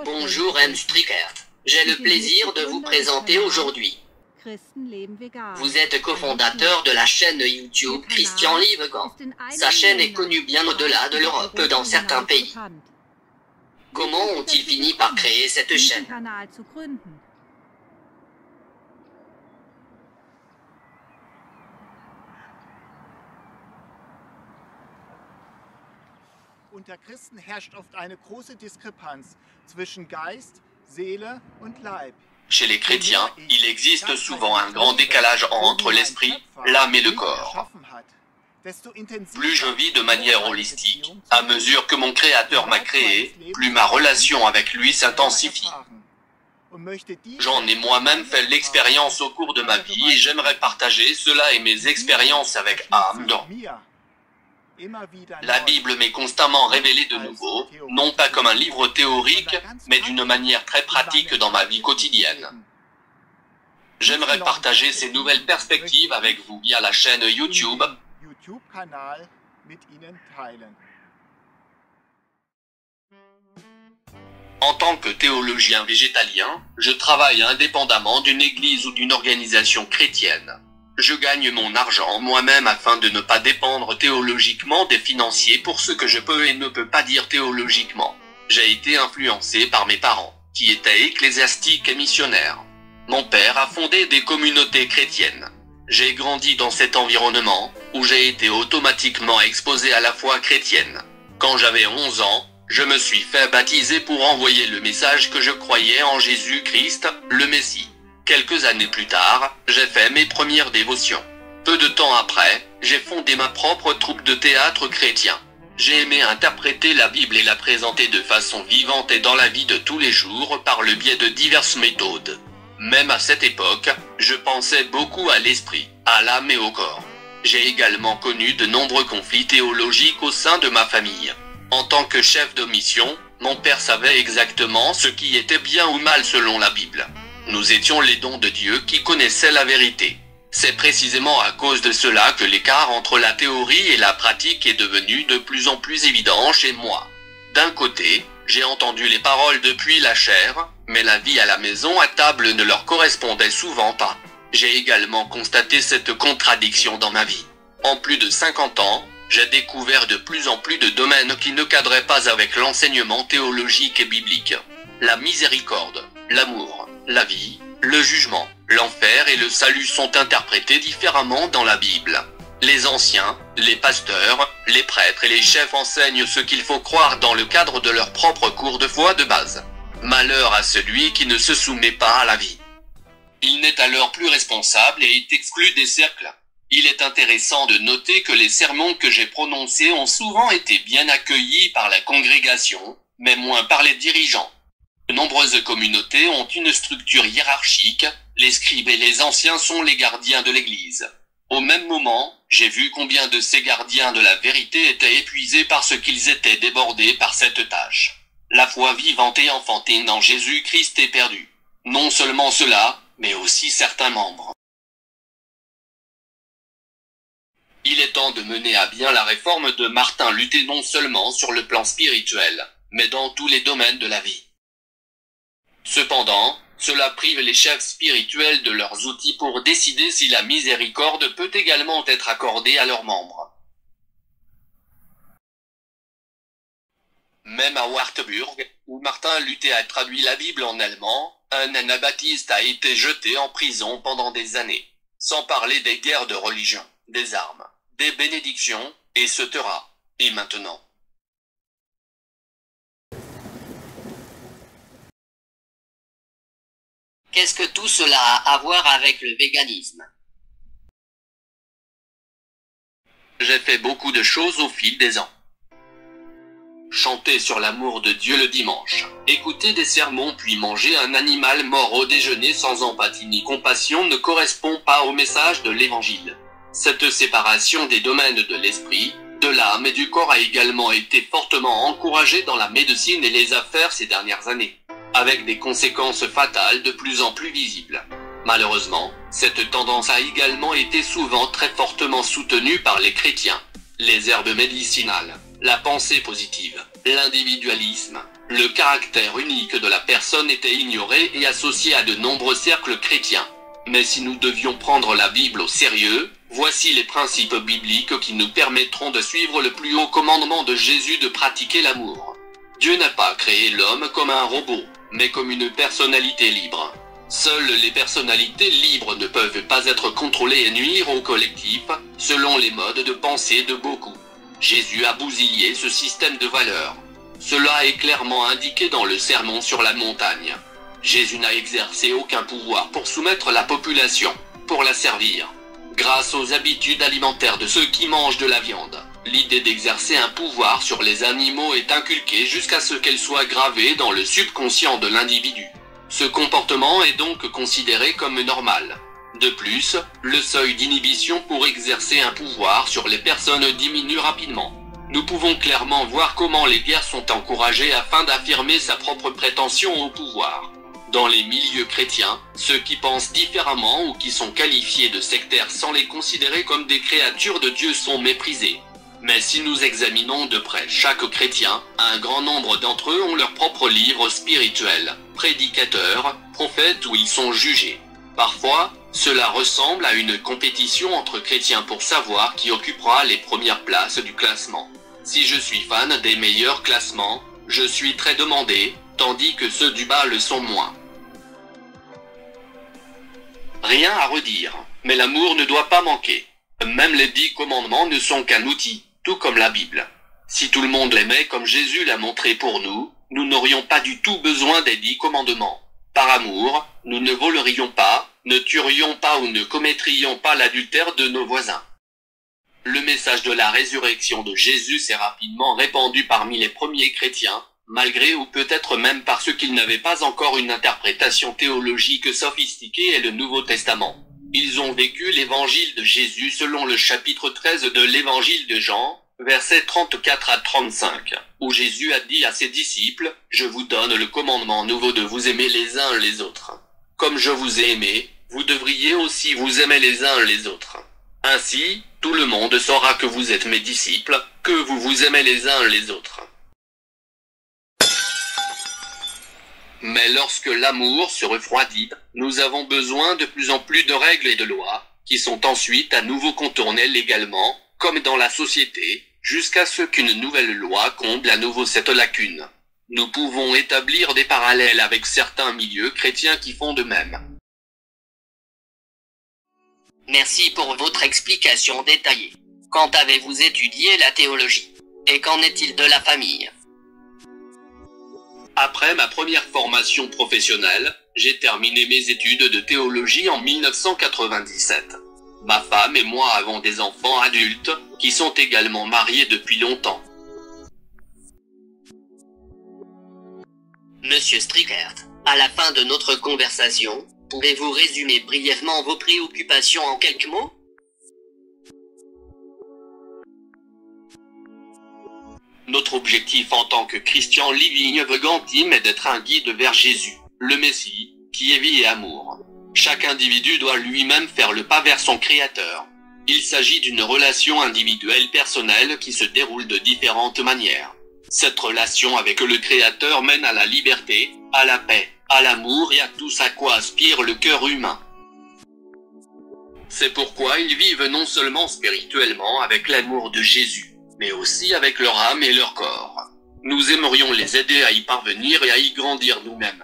Bonjour M. Strickert. J'ai le plaisir de vous présenter aujourd'hui. Vous êtes cofondateur de la chaîne YouTube Christian Livegan. Sa chaîne est connue bien au-delà de l'Europe dans certains pays. Comment ont-ils fini par créer cette chaîne? Unter Christen herrscht oft eine große Diskrepanz zwischen Geist, Seele und Leib. Chez les chrétiens, il existe souvent un grand décalage entre l'esprit, l'âme et le corps. Plus je vis de manière holistique, à mesure que mon Créateur m'a créé, plus ma relation avec lui s'intensifie. J'en ai moi-même fait l'expérience au cours de ma vie et j'aimerais partager cela et mes expériences avec âme dans. La Bible m'est constamment révélée de nouveau, non pas comme un livre théorique, mais d'une manière très pratique dans ma vie quotidienne. J'aimerais partager ces nouvelles perspectives avec vous via la chaîne YouTube. En tant que théologien végétalien, je travaille indépendamment d'une église ou d'une organisation chrétienne. Je gagne mon argent moi-même afin de ne pas dépendre théologiquement des financiers pour ce que je peux et ne peux pas dire théologiquement. J'ai été influencé par mes parents, qui étaient ecclésiastiques et missionnaires. Mon père a fondé des communautés chrétiennes. J'ai grandi dans cet environnement, où j'ai été automatiquement exposé à la foi chrétienne. Quand j'avais 11 ans, je me suis fait baptiser pour envoyer le message que je croyais en Jésus-Christ, le Messie. Quelques années plus tard, j'ai fait mes premières dévotions. Peu de temps après, j'ai fondé ma propre troupe de théâtre chrétien. J'ai aimé interpréter la Bible et la présenter de façon vivante et dans la vie de tous les jours par le biais de diverses méthodes. Même à cette époque, je pensais beaucoup à l'esprit, à l'âme et au corps. J'ai également connu de nombreux conflits théologiques au sein de ma famille. En tant que chef de mission, mon père savait exactement ce qui était bien ou mal selon la Bible. Nous étions les dons de Dieu qui connaissaient la vérité. C'est précisément à cause de cela que l'écart entre la théorie et la pratique est devenu de plus en plus évident chez moi. D'un côté, j'ai entendu les paroles depuis la chair, mais la vie à la maison à table ne leur correspondait souvent pas. J'ai également constaté cette contradiction dans ma vie. En plus de 50 ans, j'ai découvert de plus en plus de domaines qui ne cadraient pas avec l'enseignement théologique et biblique. La miséricorde, l'amour, la vie, le jugement, l'enfer et le salut sont interprétés différemment dans la Bible. Les anciens, les pasteurs, les prêtres et les chefs enseignent ce qu'il faut croire dans le cadre de leur propre cours de foi de base. Malheur à celui qui ne se soumet pas à la vie. Il n'est alors plus responsable et est exclu des cercles. Il est intéressant de noter que les sermons que j'ai prononcés ont souvent été bien accueillis par la congrégation, mais moins par les dirigeants. De nombreuses communautés ont une structure hiérarchique, les scribes et les anciens sont les gardiens de l'Église. Au même moment, j'ai vu combien de ces gardiens de la vérité étaient épuisés parce qu'ils étaient débordés par cette tâche. La foi vivante et enfantine en Jésus-Christ est perdue. Non seulement cela, mais aussi certains membres. Il est temps de mener à bien la réforme de Martin Luther non seulement sur le plan spirituel, mais dans tous les domaines de la vie. Cependant, cela prive les chefs spirituels de leurs outils pour décider si la miséricorde peut également être accordée à leurs membres. Même à Wartburg, où Martin Luther a traduit la Bible en allemand, un anabaptiste a été jeté en prison pendant des années, sans parler des guerres de religion, des armes, des bénédictions, etc. Et maintenant. Qu'est-ce que tout cela a à voir avec le véganisme? J'ai fait beaucoup de choses au fil des ans. Chanter sur l'amour de Dieu le dimanche, écouter des sermons puis manger un animal mort au déjeuner sans empathie ni compassion ne correspond pas au message de l'Évangile. Cette séparation des domaines de l'esprit, de l'âme et du corps a également été fortement encouragée dans la médecine et les affaires ces dernières années, avec des conséquences fatales de plus en plus visibles. Malheureusement, cette tendance a également été souvent très fortement soutenue par les chrétiens. Les herbes médicinales, la pensée positive, l'individualisme. Le caractère unique de la personne était ignoré et associé à de nombreux cercles chrétiens. Mais si nous devions prendre la Bible au sérieux, voici les principes bibliques qui nous permettront de suivre le plus haut commandement de Jésus de pratiquer l'amour. Dieu n'a pas créé l'homme comme un robot, mais comme une personnalité libre. Seules les personnalités libres ne peuvent pas être contrôlées et nuire au collectif, selon les modes de pensée de beaucoup. Jésus a bousillé ce système de valeurs. Cela est clairement indiqué dans le Sermon sur la montagne. Jésus n'a exercé aucun pouvoir pour soumettre la population, pour la servir. Grâce aux habitudes alimentaires de ceux qui mangent de la viande, l'idée d'exercer un pouvoir sur les animaux est inculquée jusqu'à ce qu'elle soit gravée dans le subconscient de l'individu. Ce comportement est donc considéré comme normal. De plus, le seuil d'inhibition pour exercer un pouvoir sur les personnes diminue rapidement. Nous pouvons clairement voir comment les guerres sont encouragées afin d'affirmer sa propre prétention au pouvoir. Dans les milieux chrétiens, ceux qui pensent différemment ou qui sont qualifiés de sectaires sans les considérer comme des créatures de Dieu sont méprisés. Mais si nous examinons de près chaque chrétien, un grand nombre d'entre eux ont leur propre livre spirituel, prédicateurs, prophètes où ils sont jugés. Parfois, cela ressemble à une compétition entre chrétiens pour savoir qui occupera les premières places du classement. Si je suis fan des meilleurs classements, je suis très demandé, tandis que ceux du bas le sont moins. Rien à redire, mais l'amour ne doit pas manquer. Même les 10 commandements ne sont qu'un outil, tout comme la Bible. Si tout le monde l'aimait comme Jésus l'a montré pour nous, nous n'aurions pas du tout besoin des 10 commandements. Par amour, nous ne volerions pas, ne tuerions pas ou ne commettrions pas l'adultère de nos voisins. Le message de la résurrection de Jésus s'est rapidement répandu parmi les premiers chrétiens, malgré ou peut-être même parce qu'ils n'avaient pas encore une interprétation théologique sophistiquée et le Nouveau Testament. Ils ont vécu l'évangile de Jésus selon le chapitre 13 de l'évangile de Jean, versets 34 à 35, où Jésus a dit à ses disciples, « Je vous donne le commandement nouveau de vous aimer les uns les autres. Comme je vous ai aimé, vous devriez aussi vous aimer les uns les autres. Ainsi, tout le monde saura que vous êtes mes disciples, que vous vous aimez les uns les autres. » Mais lorsque l'amour se refroidit, nous avons besoin de plus en plus de règles et de lois, qui sont ensuite à nouveau contournées légalement, comme dans la société, jusqu'à ce qu'une nouvelle loi comble à nouveau cette lacune. Nous pouvons établir des parallèles avec certains milieux chrétiens qui font de même. Merci pour votre explication détaillée. Quand avez-vous étudié la théologie? Et qu'en est-il de la famille? Après ma première formation professionnelle, j'ai terminé mes études de théologie en 1997. Ma femme et moi avons des enfants adultes, qui sont également mariés depuis longtemps. Monsieur Strickert, à la fin de notre conversation, pouvez-vous résumer brièvement vos préoccupations en quelques mots? Notre objectif en tant que Christian Living Vegan Team est d'être un guide vers Jésus, le Messie, qui est vie et amour. Chaque individu doit lui-même faire le pas vers son Créateur. Il s'agit d'une relation individuelle personnelle qui se déroule de différentes manières. Cette relation avec le Créateur mène à la liberté, à la paix, à l'amour et à tout ce à quoi aspire le cœur humain. C'est pourquoi ils vivent non seulement spirituellement avec l'amour de Jésus, mais aussi avec leur âme et leur corps. Nous aimerions les aider à y parvenir et à y grandir nous-mêmes.